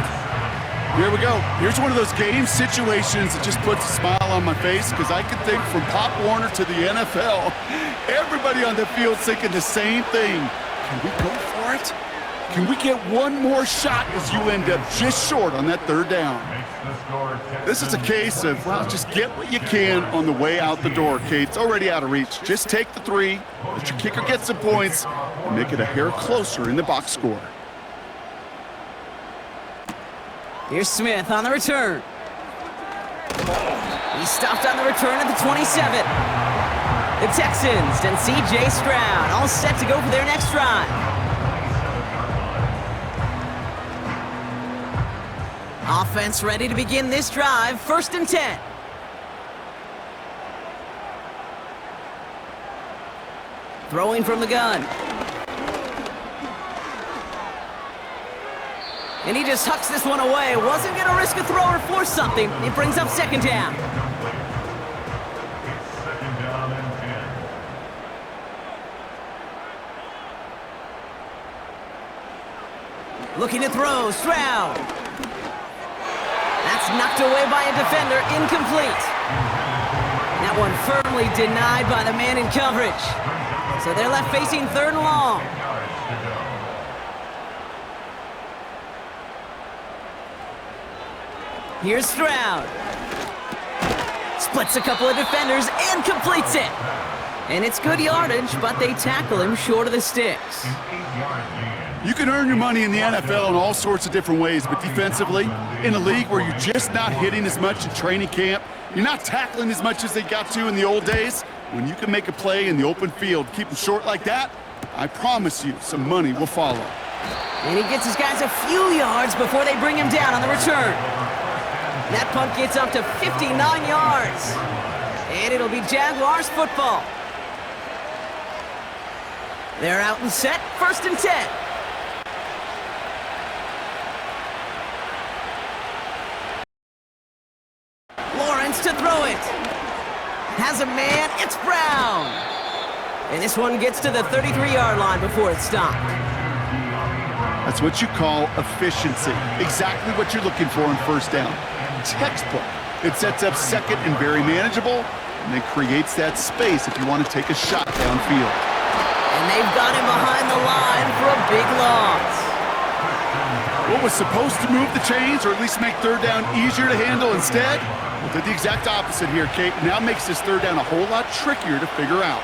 Speaker 3: Here we go. Here's one of those game situations that just puts a smile on my face, because I can think from Pop Warner to the NFL, everybody on the field thinking the same thing. Can we go for it? Can we get one more shot as you end up just short on that 3rd down? This is a case of, well, just get what you can on the way out the door, Kate. It's already out of reach. Just take the 3, let your kicker get some points, and make it a hair closer in the box score.
Speaker 2: Here's Smith on the return. He stopped on the return at the 27. The Texans and C.J. Stroud all set to go for their next drive. Offense ready to begin this drive. 1st and 10. Throwing from the gun. And he just hucks this one away. Wasn't going to risk a throw or force something. It brings up 2nd down.
Speaker 4: It's 2nd down and 10.
Speaker 2: Looking to throw. Stroud. That's knocked away by a defender. Incomplete. That one firmly denied by the man in coverage. So they're left facing 3rd and long. Here's Stroud. Splits a couple of defenders and completes it. And it's good yardage, but they tackle him short of the sticks.
Speaker 3: You can earn your money in the NFL in all sorts of different ways, but defensively, in a league where you're just not hitting as much in training camp, you're not tackling as much as they got to in the old days, when you can make a play in the open field, keep them short like that, I promise you some money will follow.
Speaker 2: And he gets his guys a few yards before they bring him down on the return. That punt gets up to 59 yards. And it'll be Jaguars football. They're out and set. 1st and 10. Lawrence to throw it. Has a man. It's Brown. And this one gets to the 33-yard line before it's stopped.
Speaker 3: That's what you call efficiency. Exactly what you're looking for on 1st down. Textbook. It sets up 2nd and very manageable, and then creates that space if you want to take a shot downfield.
Speaker 2: And they've got him behind the line for a big loss.
Speaker 3: What was supposed to move the chains, or at least make 3rd down easier to handle instead, well, did the exact opposite here, Kate. Now makes this 3rd down a whole lot trickier to figure out.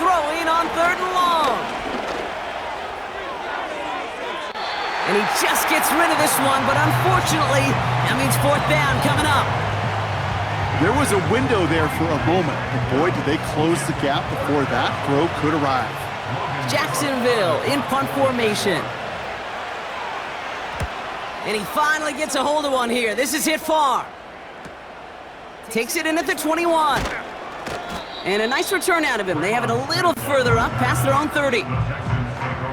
Speaker 2: Throwing on 3rd and long. And he just gets rid of this one, but unfortunately, that means 4th down coming up.
Speaker 3: There was a window there for a moment, but boy, did they close the gap before that throw could arrive.
Speaker 2: Jacksonville in punt formation. And he finally gets a hold of one here. This is hit far. Takes it in at the 21. And a nice return out of him. They have it a little further up, past their own 30.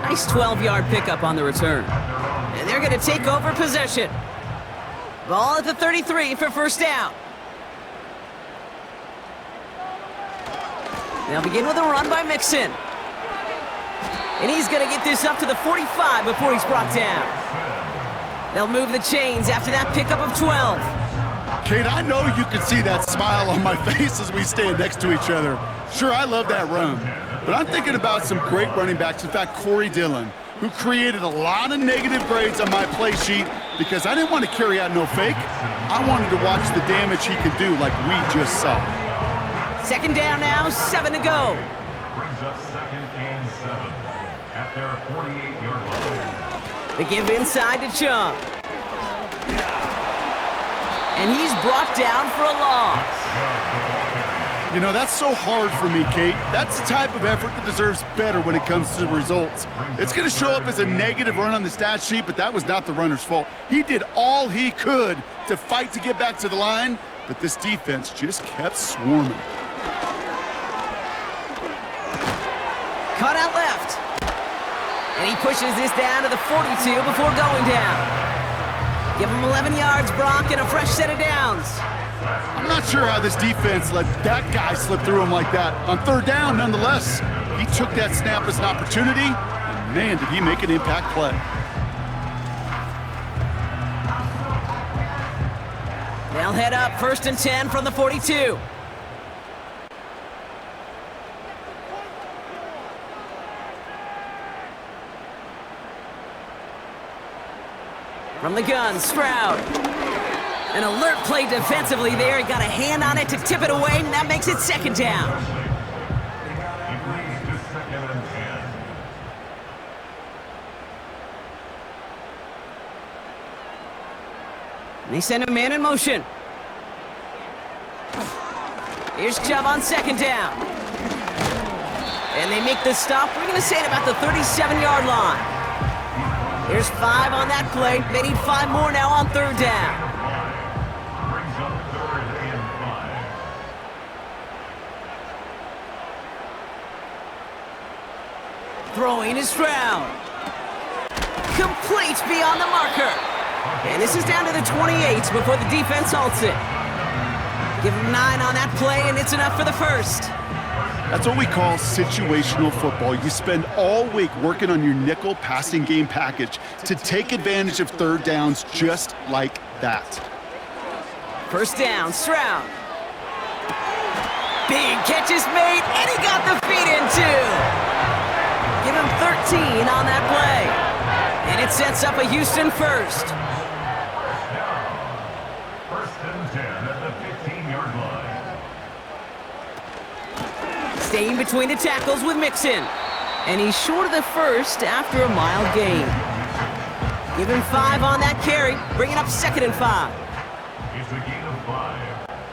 Speaker 2: Nice 12-yard pickup on the return. And they're going to take over possession. Ball at the 33 for 1st down. They'll begin with a run by Mixon. And he's going to get this up to the 45 before he's brought down. They'll move the chains after that pickup of 12.
Speaker 3: Kate, I know you can see that smile on my face as we stand next to each other. Sure, I love that run. But I'm thinking about some great running backs. In fact, Corey Dillon, who created a lot of negative grades on my play sheet because I didn't want to carry out no fake. I wanted to watch the damage he could do like we just saw.
Speaker 2: 2nd down now, 7 to go.
Speaker 4: Brings up 2nd and 7 at their 48-yard line.
Speaker 2: They give inside to Chubb. And he's brought down for a loss.
Speaker 3: You know, that's so hard for me, Kate. That's the type of effort that deserves better when it comes to the results. It's going to show up as a negative run on the stat sheet, but that was not the runner's fault. He did all he could to fight to get back to the line, but this defense just kept swarming.
Speaker 2: Cut out left. And he pushes this down to the 42 before going down. Give him 11 yards, Brock, and a fresh set of downs.
Speaker 3: I'm not sure how this defense let that guy slip through him like that. On 3rd down, nonetheless, he took that snap as an opportunity, and man, did he make an impact play.
Speaker 2: They'll head up 1st and 10 from the 42. From the gun, Stroud. An alert play defensively there. He got a hand on it to tip it away, and that makes it 2nd down.
Speaker 4: He brings to 2nd and 10.
Speaker 2: And they send a man in motion. Here's Chubb on 2nd down. And they make the stop, we're going to say at about the 37-yard line. Here's 5 on that play. They need 5 more now on third down.
Speaker 4: Brings up third and 5.
Speaker 2: Throwing is Stroud. Complete beyond the marker. And this is down to the 28 before the defense halts it. Give him 9 on that play, and it's enough for the first.
Speaker 3: That's what we call situational football. You spend all week working on your nickel passing game package to take advantage of third downs just like that.
Speaker 2: First down, Stroud. Big catch is made, and he got the feet in too. Give him 13 on that play. And it sets up a Houston first.
Speaker 4: First and 10 at the 15-yard line.
Speaker 2: Staying between the tackles with Mixon. And he's short of the first after a mild gain. Give him 5 on that carry, bringing up 2nd and 5.
Speaker 4: It's a gain of 5.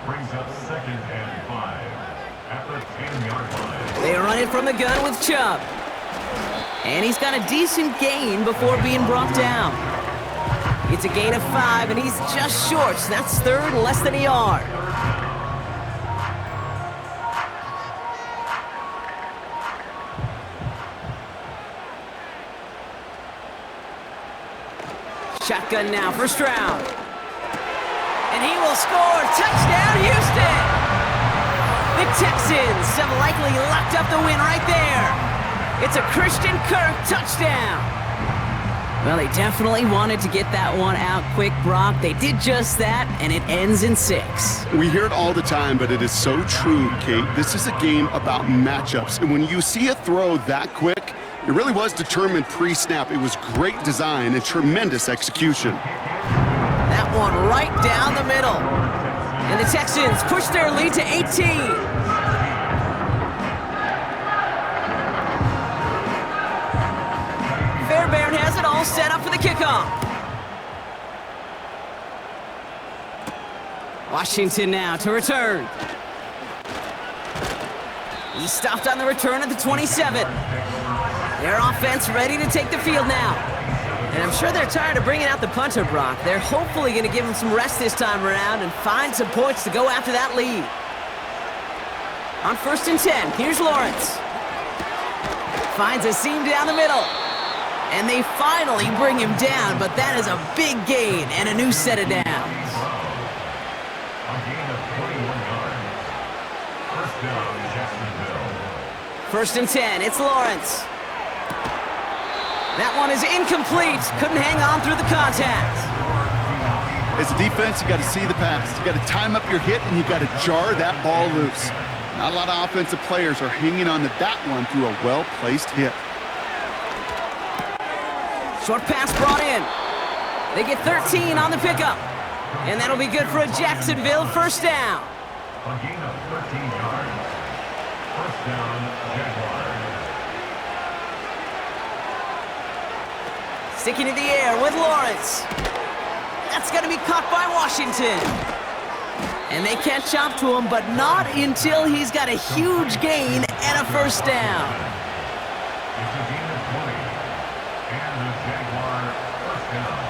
Speaker 4: Brings up 2nd and 5 at the 10-yard line.
Speaker 2: They run it from the gun with Chubb. And he's got a decent gain before being brought down. It's a gain of 5, and he's just short, so that's third, less than a yard. Shotgun now for Stroud. And he will score. Touchdown, Houston! The Texans have likely locked up the win right there. It's a Christian Kirk touchdown. Well, they definitely wanted to get that one out quick, Brock. They did just that, and it ends in 6.
Speaker 3: We hear it all the time, but it is so true, Kate. This is a game about matchups, and when you see a throw that quick, it really was determined pre-snap. It was great design and tremendous execution.
Speaker 2: That one right down the middle. And the Texans push their lead to 18. Fairbairn has it all set up for the kickoff. Washington now to return. He stopped on the return at the 27. Their offense ready to take the field now. And I'm sure they're tired of bringing out the punter, Brock. They're hopefully going to give him some rest this time around and find some points to go after that lead. On 1st and 10, here's Lawrence. Finds a seam down the middle. And they finally bring him down, but that is a big gain and a new set of downs.
Speaker 4: A gain of 21 yards. First down, Jacksonville.
Speaker 2: 1st and 10, it's Lawrence. That one is incomplete. Couldn't hang on through the contact.
Speaker 3: As a defense, you got to see the pass. You got to time up your hit, and you got to jar that ball loose. Not a lot of offensive players are hanging on to that one through a well-placed hit.
Speaker 2: Short pass brought in. They get 13 on the pickup. And that'll be good for a Jacksonville first down.
Speaker 4: A gain of 13 yards. First down, Jaguars.
Speaker 2: Sticking to the air with Lawrence. That's going to be caught by Washington. And they catch up to him, but not until he's got a huge gain and a first down.
Speaker 4: It's a gain of 20. And the Jaguar first down.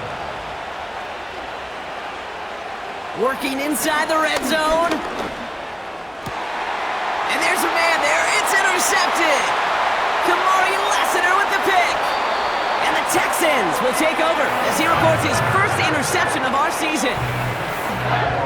Speaker 2: Working inside the red zone. And there's a man there. It's intercepted. Kamari Lassiter with the pick. And the Texans will take over as he records his first interception of our season.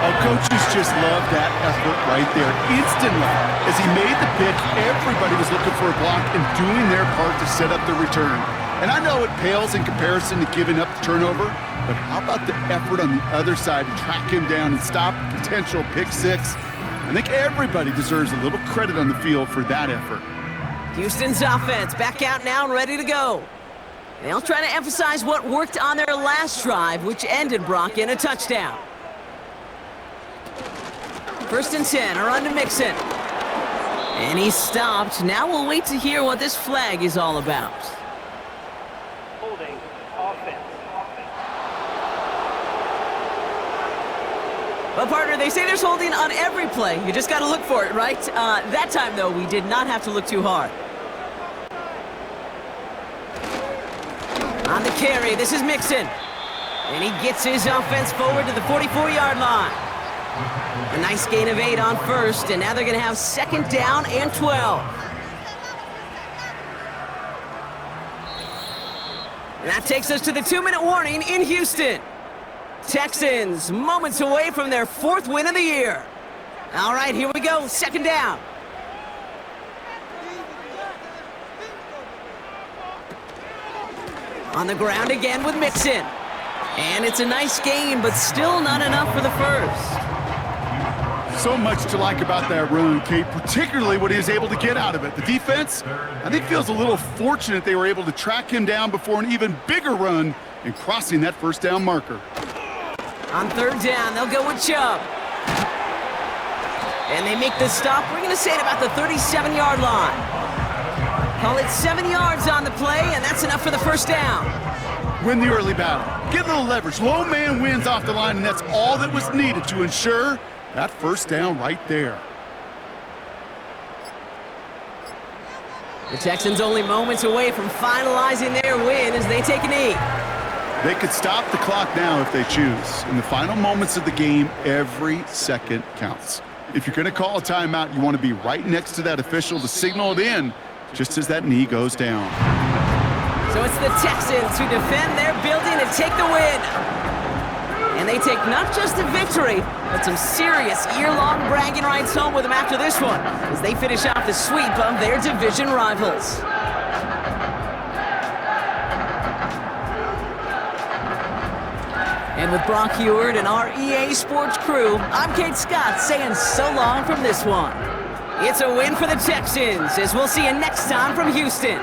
Speaker 3: Oh, coaches just love that effort right there. Instantly, as he made the pick, everybody was looking for a block and doing their part to set up the return. And I know it pales in comparison to giving up the turnover, but how about the effort on the other side to track him down and stop a potential pick 6? I think everybody deserves a little credit on the field for that effort.
Speaker 2: Houston's offense back out now and ready to go. They'll try to emphasize what worked on their last drive, which ended, Brock, in a touchdown. 1st and 10, a run to Mixon. And he stopped. Now we'll wait to hear what this flag is all about.
Speaker 6: Holding offense.
Speaker 2: Well, partner, they say there's holding on every play. You just got to look for it, right? That time, though, we did not have to look too hard. carry. This is Mixon. And he gets his offense forward to the 44-yard line. A nice gain of 8 on first, and now they're going to have second down and 12. And that takes us to the 2-minute warning in Houston. Texans moments away from their 4th win of the year. All right, here we go, second down. On the ground again with Mixon. And it's a nice gain, but still not enough for the first.
Speaker 3: So much to like about that run, Kate, particularly what he was able to get out of it. The defense, I think, feels a little fortunate they were able to track him down before an even bigger run and crossing that first down marker.
Speaker 2: On third down, they'll go with Chubb. And they make the stop. We're going to say at about the 37-yard line. Call it 7 yards on the play, and that's enough for the first down.
Speaker 3: Win the early battle. Get a little leverage. Low man wins off the line, and that's all that was needed to ensure that first down right there.
Speaker 2: The Texans only moments away from finalizing their win as they take a knee.
Speaker 3: They could stop the clock now if they choose. In the final moments of the game, every second counts. If you're going to call a timeout, you want to be right next to that official to signal it in just as that knee goes down.
Speaker 2: So it's the Texans who defend their building and take the win. And they take not just a victory, but some serious year-long bragging rights home with them after this one, as they finish off the sweep of their division rivals. And with Brock Heward and our EA Sports crew, I'm Kate Scott saying so long from this one. It's a win for the Texans, as we'll see you next time from Houston.